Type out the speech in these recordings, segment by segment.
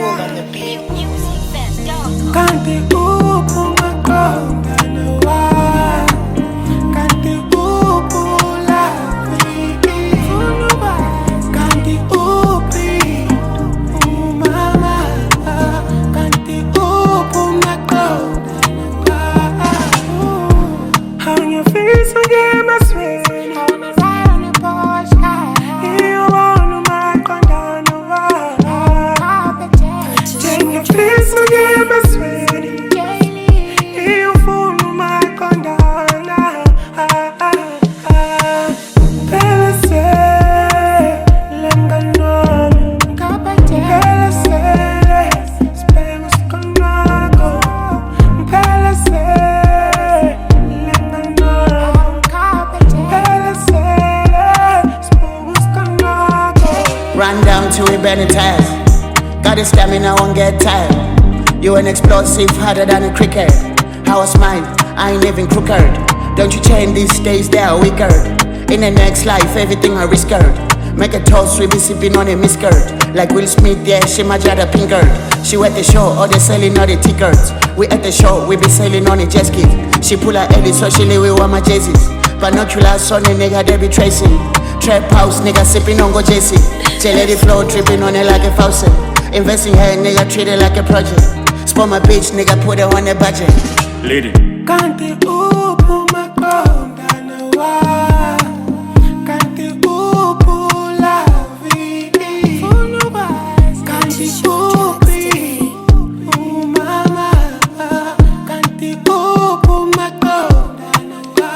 cool on the beat. Kanti Maqondana wa, kanti la vi, kanti mama, kanti Maqondana wa. On your face again, my sweet. I wanna ride on the Porsche. You wanna Maqondana wa. Take your face again, my sweet. Run down till we burn it tires. Got the stamina, won't get tired. You an explosive, harder than a cricket. How was mine? I ain't even crooked. Don't you change these days, they are weaker. In the next life, everything I risk her. Make a toast, we be sipping on a misskirt. Like Will Smith, yeah, she might have a pinkert. She at the show, or they selling all the tickets. We at the show, we be sailing on a jet ski. She pull her head, so she lay with one my jerseys. Binoculars on a nigga, they be tracing. Trap house, nigga sipping on go JC. Lady flow, tripping on it like a faucet. Investing her, nigga, treat it like a project. Spoil my bitch, nigga, put her on the budget. Lady. Kanti Maqondana wa, kanti la vi, kanti mama, kanti Maqondana wa.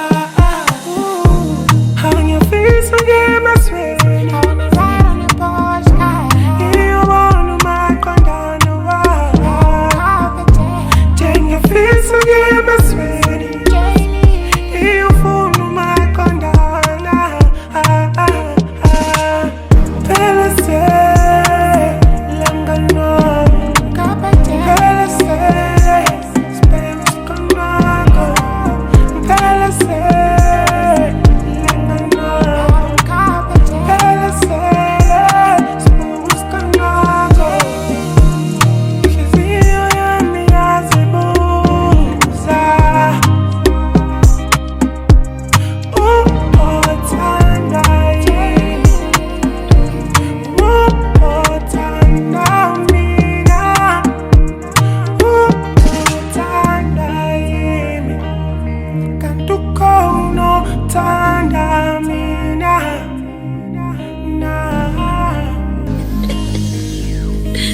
On your face again, my sweet.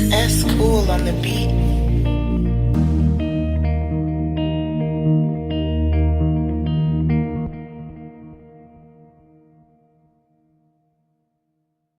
That's cool on the beat.